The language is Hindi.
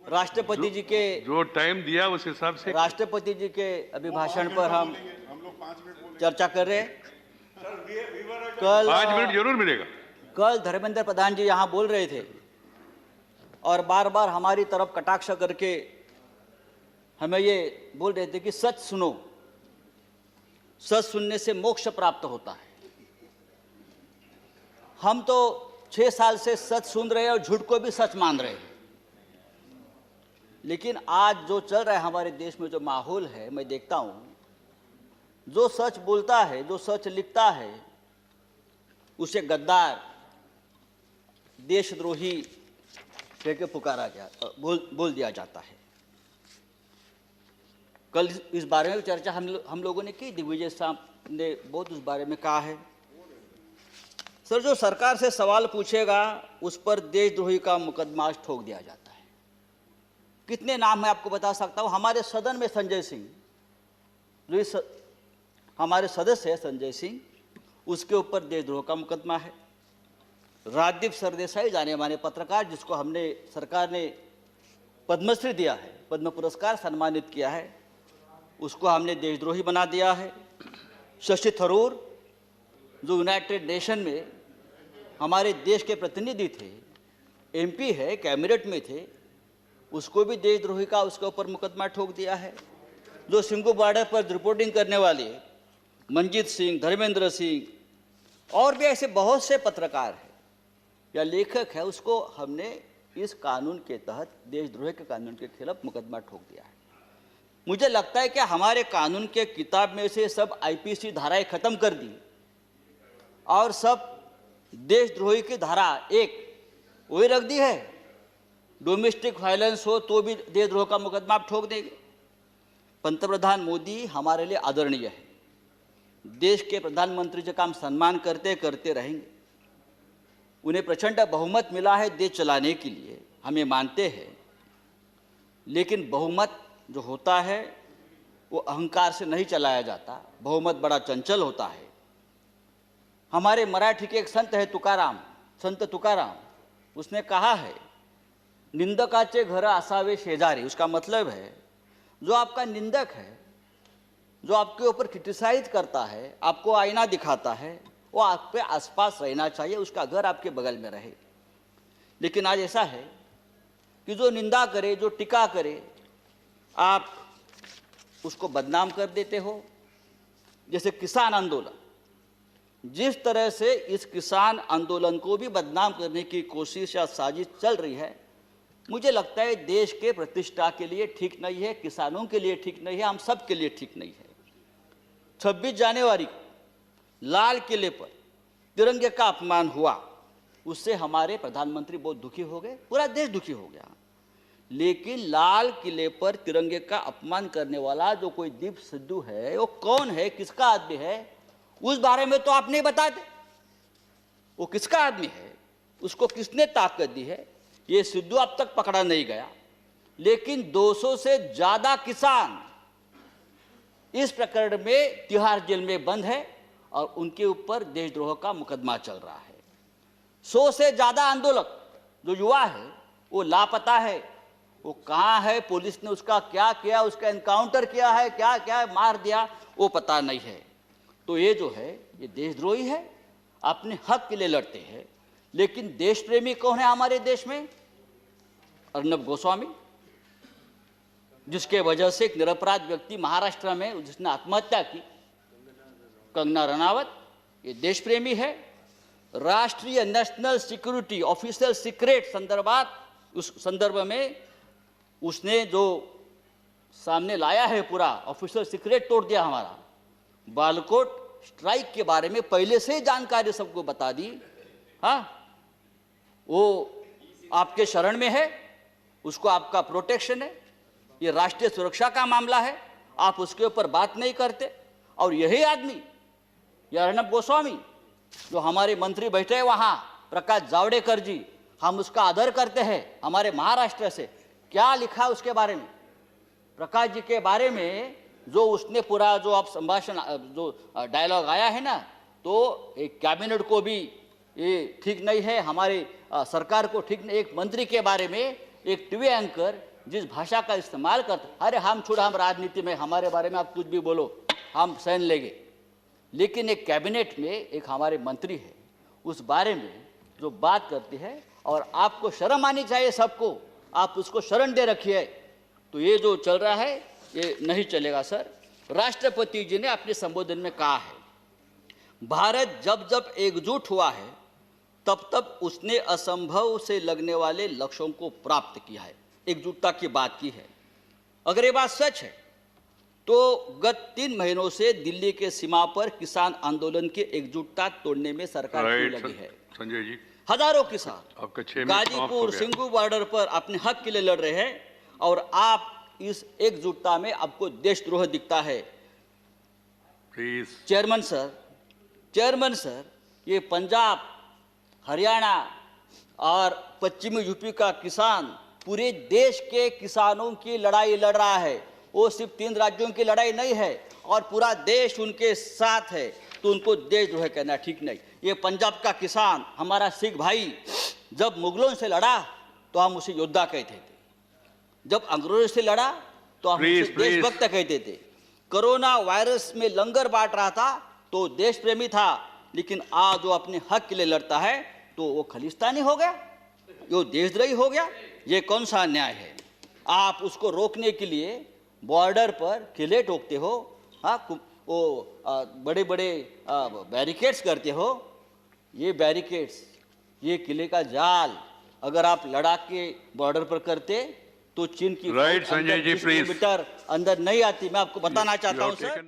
राष्ट्रपति जी के जो टाइम दिया उस हिसाब से राष्ट्रपति जी के अभिभाषण पर हम चर्चा कर रहे हैं। कल 5 मिनट जरूर मिलेगा। कल धर्मेंद्र प्रधान जी यहाँ बोल रहे थे और बार बार हमारी तरफ कटाक्ष करके हमें ये बोल रहे थे कि सच सुनो, सच सुनने से मोक्ष प्राप्त होता है। हम तो 6 साल से सच सुन रहे हैं और झूठ को भी सच मान रहे हैं, लेकिन आज जो चल रहा है हमारे देश में, जो माहौल है, मैं देखता हूं जो सच बोलता है, जो सच लिखता है, उसे गद्दार, देशद्रोही कह के पुकारा गया, बोल दिया जाता है। कल इस बारे में चर्चा हम लोगों ने की। दिग्विजय साहब ने बहुत उस बारे में कहा है। सर, जो सरकार से सवाल पूछेगा उस पर देशद्रोही का मुकदमा ठोक दिया जाता है। कितने नाम मैं आपको बता सकता हूं। हमारे सदन में संजय सिंह, जो इस हमारे सदस्य है संजय सिंह, उसके ऊपर देशद्रोह का मुकदमा है। राजदीप सरदेसाई, जाने माने पत्रकार, जिसको हमने सरकार ने पद्मश्री दिया है, पद्म पुरस्कार सम्मानित किया है, उसको हमने देशद्रोही बना दिया है। शशि थरूर, जो यूनाइटेड नेशन में हमारे देश के प्रतिनिधि थे, एमपी है, कैबिनेट में थे, उसको भी देशद्रोही का उसके ऊपर मुकदमा ठोक दिया है। जो सिंघू बॉर्डर पर रिपोर्टिंग करने वाले मंजीत सिंह, धर्मेंद्र सिंह और भी ऐसे बहुत से पत्रकार हैं या लेखक है, उसको हमने इस कानून के तहत, देशद्रोह के कानून के खिलाफ मुकदमा ठोक दिया है। मुझे लगता है कि हमारे कानून के किताब में से सब आईपीसी धाराएं खत्म कर दी और सब देशद्रोही की धारा एक वही रख दी है। डोमेस्टिक वायलेंस हो तो भी देशद्रोह का मुकदमा आप ठोक देंगे। पंतप्रधान मोदी हमारे लिए आदरणीय है। देश के प्रधानमंत्री जी का हम सम्मान करते करते रहेंगे। उन्हें प्रचंड बहुमत मिला है देश चलाने के लिए, हमें मानते हैं, लेकिन बहुमत जो होता है वो अहंकार से नहीं चलाया जाता। बहुमत बड़ा चंचल होता है। हमारे मराठी के एक संत है तुकाराम, संत तुकाराम, उसने कहा है, निंदकाचे घर असावे शेजारी। उसका मतलब है जो आपका निंदक है, जो आपके ऊपर क्रिटिसाइज करता है, आपको आईना दिखाता है, वो आपके आसपास रहना चाहिए, उसका घर आपके बगल में रहे। लेकिन आज ऐसा है कि जो निंदा करे, जो टीका करे, आप उसको बदनाम कर देते हो। जैसे किसान आंदोलन, जिस तरह से इस किसान आंदोलन को भी बदनाम करने की कोशिश या साजिश चल रही है, मुझे लगता है देश के प्रतिष्ठा के लिए ठीक नहीं है, किसानों के लिए ठीक नहीं है, हम सब के लिए ठीक नहीं है। 26 जनवरी को लाल किले पर तिरंगे का अपमान हुआ, उससे हमारे प्रधानमंत्री बहुत दुखी हो गए, पूरा देश दुखी हो गया। लेकिन लाल किले पर तिरंगे का अपमान करने वाला जो कोई दीप सिद्धू है, वो कौन है, किसका आदमी है, उस बारे में तो आप नहीं बताते। वो किसका आदमी है, उसको किसने ताकत दी है, ये सिद्धू अब तक पकड़ा नहीं गया। लेकिन 200 से ज्यादा किसान इस प्रकरण में तिहाड़ जेल में बंद है और उनके ऊपर देशद्रोह का मुकदमा चल रहा है। 100 से ज्यादा आंदोलक जो युवा है वो लापता है। वो कहाँ है, पुलिस ने उसका क्या किया, उसका एनकाउंटर किया है, क्या क्या मार दिया, वो पता नहीं है। तो ये जो है ये देशद्रोही है, अपने हक के लिए लड़ते हैं। लेकिन देश प्रेमी कौन है हमारे देश में? अर्नब गोस्वामी, जिसके वजह से एक निरपराध व्यक्ति महाराष्ट्र में जिसने आत्महत्या की, कंगना रनावत, ये देश प्रेमी है। राष्ट्रीय नेशनल सिक्योरिटी ऑफिशियल सीक्रेट संदर्भात, उस संदर्भ में उसने जो सामने लाया है, पूरा ऑफिशियल सीक्रेट तोड़ दिया हमारा। बालकोट स्ट्राइक के बारे में पहले से जानकारी सबको बता दी। हाँ, वो आपके शरण में है, उसको आपका प्रोटेक्शन है, ये राष्ट्रीय सुरक्षा का मामला है, आप उसके ऊपर बात नहीं करते। और यही आदमी, यह अर्नब गोस्वामी, जो हमारे मंत्री बैठे हैं वहाँ, प्रकाश जावड़ेकर जी, हम उसका आदर करते हैं, हमारे महाराष्ट्र से, क्या लिखा उसके बारे में, प्रकाश जी के बारे में, जो उसने पूरा जो आप संभाषण, जो डायलॉग आया है ना, तो एक कैबिनेट को भी ये ठीक नहीं है, हमारे सरकार को ठीक नहीं। एक मंत्री के बारे में एक टीवी एंकर जिस भाषा का इस्तेमाल करते, अरे हम छोड़ो, हम राजनीति में, हमारे बारे में आप कुछ भी बोलो, हम सहन लेंगे। लेकिन एक कैबिनेट में एक हमारे मंत्री है, उस बारे में जो बात करती है, और आपको शर्म आनी चाहिए सबको, आप उसको शरण दे रखिए। तो ये जो चल रहा है ये नहीं चलेगा सर। राष्ट्रपति जी ने अपने संबोधन में कहा है, भारत जब जब एकजुट हुआ है तब तब उसने असंभव से लगने वाले लक्ष्यों को प्राप्त किया है, एकजुटता की बात की है। अगर ये बात सच है तो गत 3 महीनों से दिल्ली के सीमा पर किसान आंदोलन की एकजुटता तोड़ने में सरकार क्यों लगी है? संजय जी, हजारों किसान आपका 6 मिनट समाप्त हो गाजीपुर गया। सिंगू बॉर्डर पर अपने हक के लिए लड़ रहे हैं, और आप इस एकजुटता में आपको देशद्रोह दिखता है। प्लीज। चेयरमैन सर, ये पंजाब, हरियाणा और पश्चिमी यूपी का किसान पूरे देश के किसानों की लड़ाई लड़ रहा है। वो सिर्फ 3 राज्यों की लड़ाई नहीं है, और पूरा देश उनके साथ है। तो उनको देशद्रोह कहना ठीक नहीं। ये पंजाब का किसान, हमारा सिख भाई, जब मुगलों से लड़ा तो हम उसे योद्धा कहते थे, जब अंग्रेजों से लड़ा तो हम उसे देशभक्त कहते थे। कोरोना वायरस में लंगर बांट रहा था तो देश प्रेमी था, लेकिन आज जो अपने हक के लिए लड़ता है तो वो खलिस्तानी हो गया, वो देशद्रोही हो गया। ये कौन सा अन्याय है? आप उसको रोकने के लिए बॉर्डर पर किले ठोकते हो, हाँ, वो बड़े बड़े बैरिकेड्स करते हो। ये बैरिकेड्स, ये किले का जाल अगर आप लड़ाक के बॉर्डर पर करते तो चीन की right Sanjay ji, please. Kilometre अंदर नहीं आती। मैं आपको बताना चाहता हूं सर।